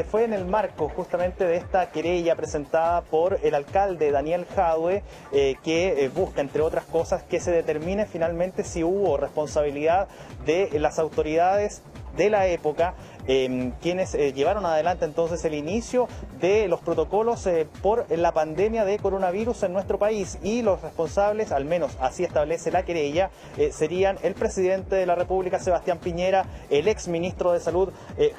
Fue en el marco justamente de esta querella presentada por el alcalde Daniel Jadue, que busca, entre otras cosas, que se determine finalmente si hubo responsabilidad de las autoridades de la época, quienes llevaron adelante entonces el inicio de los protocolos por la pandemia de coronavirus en nuestro país, y los responsables, al menos así establece la querella, serían el presidente de la República, Sebastián Piñera, el ex ministro de Salud,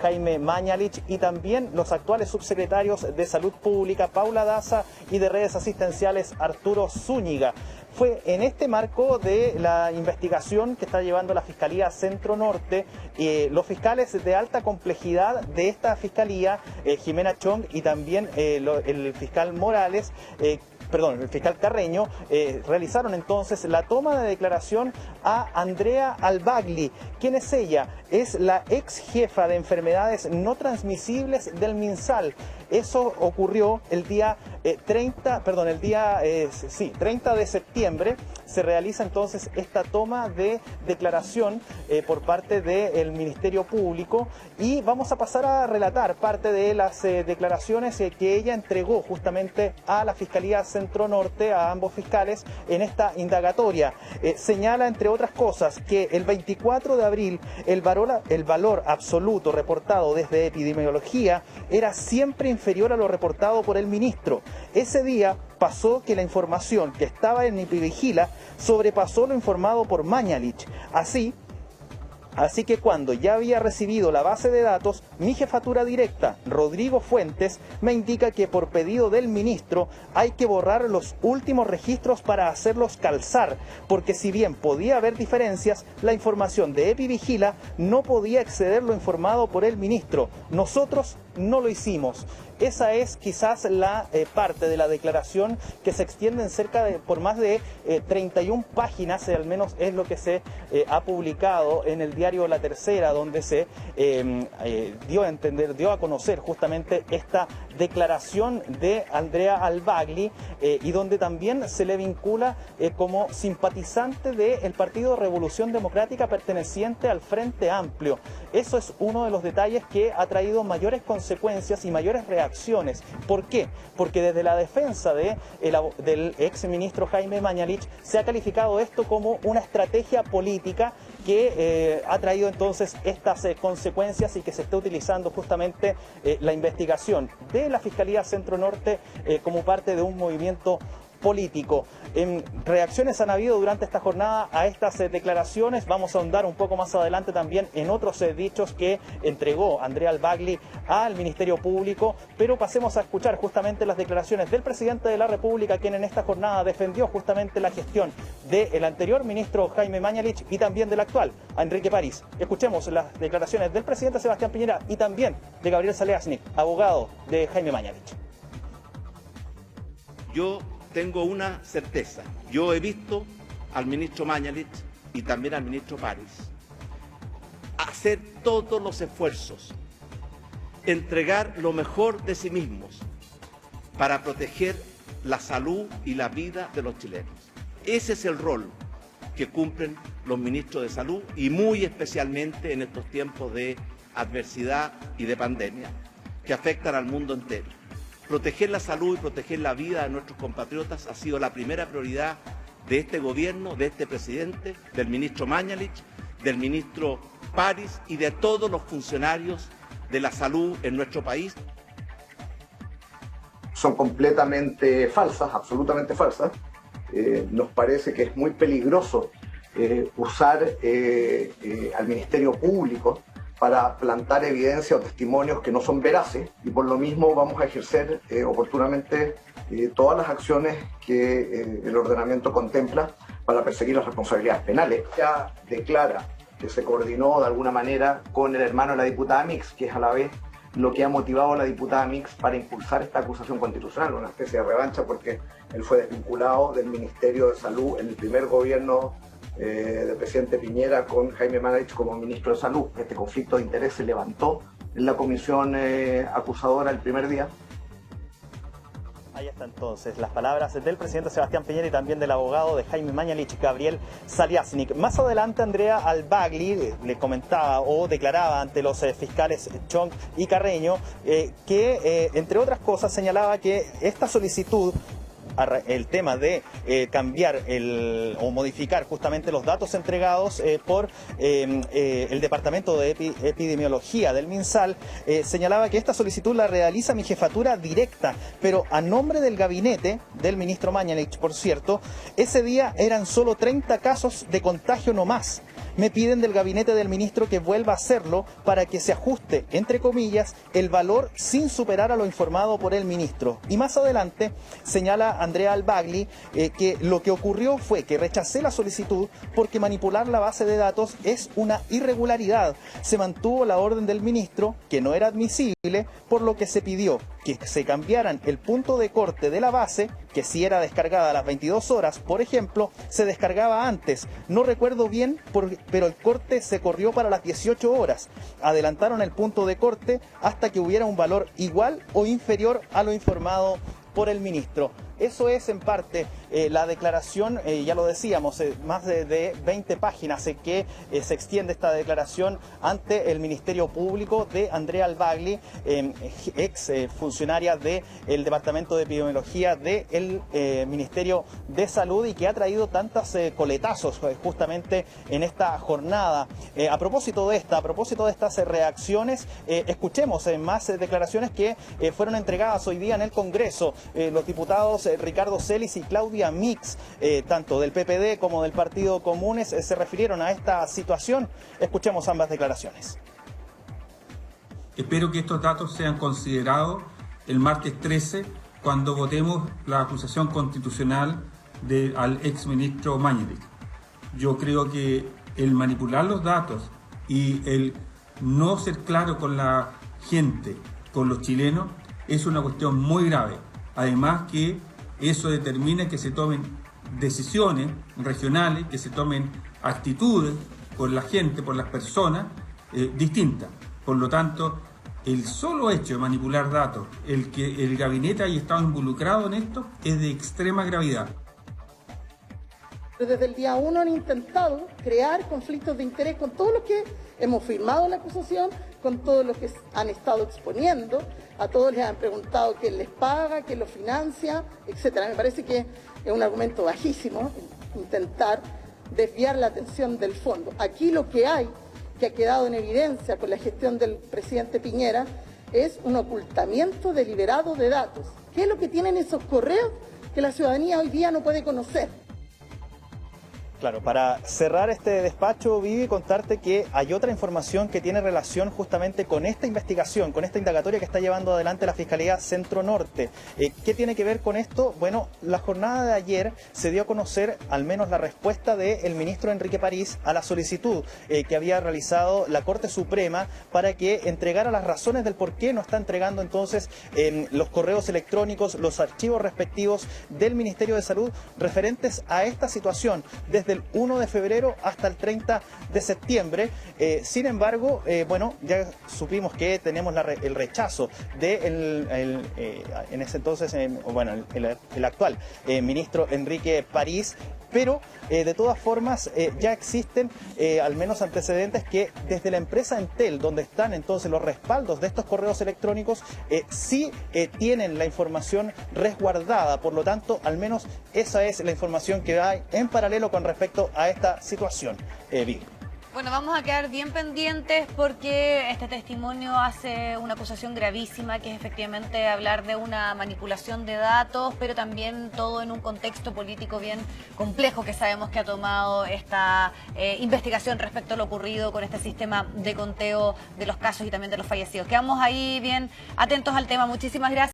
Jaime Mañalich, y también los actuales subsecretarios de Salud Pública, Paula Daza, y de Redes Asistenciales, Arturo Zúñiga. Fue en este marco de la investigación que está llevando la Fiscalía Centro Norte, los fiscales de alta complejidad de esta fiscalía, Jimena Chong, y también el fiscal Morales, el fiscal Carreño, realizaron entonces la toma de declaración a Andrea Albagli. ¿Quién es ella? Es la ex jefa de enfermedades no transmisibles del MinSal. Eso ocurrió el día 30 de septiembre. Se realiza entonces esta toma de declaración por parte del Ministerio Público, y vamos a pasar a relatar parte de las declaraciones que ella entregó justamente a la Fiscalía Centro Norte, a ambos fiscales, en esta indagatoria. Señala, entre otras cosas, que el 24 de abril el valor absoluto reportado desde epidemiología era siempre inferior a lo reportado por el ministro. Ese día pasó que la información que estaba en Epivigila sobrepasó lo informado por Mañalich. Así que cuando ya había recibido la base de datos, mi jefatura directa, Rodrigo Fuentes, me indica que por pedido del ministro hay que borrar los últimos registros para hacerlos calzar, porque si bien podía haber diferencias, la información de Epivigila no podía exceder lo informado por el ministro. Nosotros no lo hicimos. Esa es quizás la parte de la declaración que se extiende por más de 31 páginas, al menos es lo que se ha publicado en el diario La Tercera, donde se dio a conocer justamente esta declaración de Andrea Albagli, y donde también se le vincula como simpatizante del Partido Revolución Democrática perteneciente al Frente Amplio. Eso es uno de los detalles que ha traído mayores consecuencias y mayores reacciones. ¿Por qué? Porque desde la defensa del ex ministro Jaime Mañalich se ha calificado esto como una estrategia política que ha traído entonces estas consecuencias, y que se está utilizando justamente la investigación de la Fiscalía Centro Norte como parte de un movimiento político. Reacciones han habido durante esta jornada a estas declaraciones. Vamos a ahondar un poco más adelante también en otros dichos que entregó Andrea Albagli al Ministerio Público, pero pasemos a escuchar justamente las declaraciones del presidente de la República, quien en esta jornada defendió justamente la gestión del anterior ministro Jaime Mañalich y también del actual, Enrique París. Escuchemos las declaraciones del presidente Sebastián Piñera y también de Gabriel Saleasnik, abogado de Jaime Mañalich. Yo tengo una certeza. Yo he visto al ministro Mañalich y también al ministro París hacer todos los esfuerzos, entregar lo mejor de sí mismos para proteger la salud y la vida de los chilenos. Ese es el rol que cumplen los ministros de salud, y muy especialmente en estos tiempos de adversidad y de pandemia que afectan al mundo entero. Proteger la salud y proteger la vida de nuestros compatriotas ha sido la primera prioridad de este gobierno, de este presidente, del ministro Mañalich, del ministro París y de todos los funcionarios de la salud en nuestro país. Son completamente falsas, absolutamente falsas. Nos parece que es muy peligroso usar al Ministerio Público para plantar evidencia o testimonios que no son veraces, y por lo mismo vamos a ejercer oportunamente todas las acciones que el ordenamiento contempla para perseguir las responsabilidades penales. Ya declara que se coordinó de alguna manera con el hermano de la diputada Mix, que es a la vez lo que ha motivado a la diputada Mix para impulsar esta acusación constitucional, una especie de revancha, porque él fue desvinculado del Ministerio de Salud en el primer gobierno del presidente Piñera con Jaime Mañalich como ministro de Salud. Este conflicto de interés se levantó en la comisión acusadora el primer día. Ahí está entonces las palabras del presidente Sebastián Piñera y también del abogado de Jaime Mañalich, Gabriel Saliasnik. Más adelante Andrea Albagli le comentaba o declaraba ante los fiscales Chong y Carreño que entre otras cosas señalaba que esta solicitud, el tema de cambiar o modificar justamente los datos entregados por el Departamento de Epidemiología del MinSal, señalaba que esta solicitud la realiza mi jefatura directa, pero a nombre del gabinete del ministro Mañalich, por cierto. Ese día eran solo 30 casos de contagio no más. Me piden del gabinete del ministro que vuelva a hacerlo para que se ajuste, entre comillas, el valor sin superar a lo informado por el ministro. Y más adelante señala Andrea Albagli que lo que ocurrió fue que rechacé la solicitud porque manipular la base de datos es una irregularidad. Se mantuvo la orden del ministro, que no era admisible, por lo que se pidió que se cambiaran el punto de corte de la base, que si era descargada a las 22 horas, por ejemplo, se descargaba antes. No recuerdo bien, pero el corte se corrió para las 18 horas. Adelantaron el punto de corte hasta que hubiera un valor igual o inferior a lo informado por el ministro. Eso es en parte la declaración, ya lo decíamos, más de 20 páginas que se extiende esta declaración ante el Ministerio Público de Andrea Albagli, ex funcionaria del Departamento de Epidemiología del Ministerio de Salud, y que ha traído tantos coletazos justamente en esta jornada. A propósito de estas reacciones, escuchemos más declaraciones que fueron entregadas hoy día en el Congreso. Los diputados Ricardo Celis y Claudia Mix, tanto del PPD como del Partido Comunes, se refirieron a esta situación. Escuchemos ambas declaraciones. Espero que estos datos sean considerados el martes 13 cuando votemos la acusación constitucional al exministro Mañalich. Yo creo que el manipular los datos y el no ser claro con la gente, con los chilenos, es una cuestión muy grave. Además que eso determina que se tomen decisiones regionales, que se tomen actitudes por la gente, por las personas distintas. Por lo tanto, el solo hecho de manipular datos, el que el gabinete haya estado involucrado en esto, es de extrema gravedad. Desde el día 1 han intentado crear conflictos de interés con todos los que hemos firmado la acusación, con todos los que han estado exponiendo, a todos les han preguntado quién les paga, quién los financia, etcétera. Me parece que es un argumento bajísimo intentar desviar la atención del fondo. Aquí lo que hay, que ha quedado en evidencia con la gestión del presidente Piñera, es un ocultamiento deliberado de datos. ¿Qué es lo que tienen esos correos que la ciudadanía hoy día no puede conocer? Claro, para cerrar este despacho, Vivi, contarte que hay otra información que tiene relación justamente con esta investigación, con esta indagatoria que está llevando adelante la Fiscalía Centro Norte. ¿Qué tiene que ver con esto? Bueno, la jornada de ayer se dio a conocer al menos la respuesta del ministro Enrique París a la solicitud que había realizado la Corte Suprema para que entregara las razones del por qué no está entregando entonces los correos electrónicos, los archivos respectivos del Ministerio de Salud referentes a esta situación desde el 1 de febrero hasta el 30 de septiembre. Sin embargo, bueno, ya supimos que tenemos el rechazo de en ese entonces, bueno, el actual ministro Enrique París. Pero de todas formas ya existen al menos antecedentes que desde la empresa Entel, donde están entonces los respaldos de estos correos electrónicos, sí tienen la información resguardada. Por lo tanto, al menos esa es la información que hay en paralelo con respecto a esta situación. Vivi. Bueno, vamos a quedar bien pendientes porque este testimonio hace una acusación gravísima, que es efectivamente hablar de una manipulación de datos, pero también todo en un contexto político bien complejo que sabemos que ha tomado esta investigación respecto a lo ocurrido con este sistema de conteo de los casos y también de los fallecidos. Quedamos ahí bien atentos al tema. Muchísimas gracias.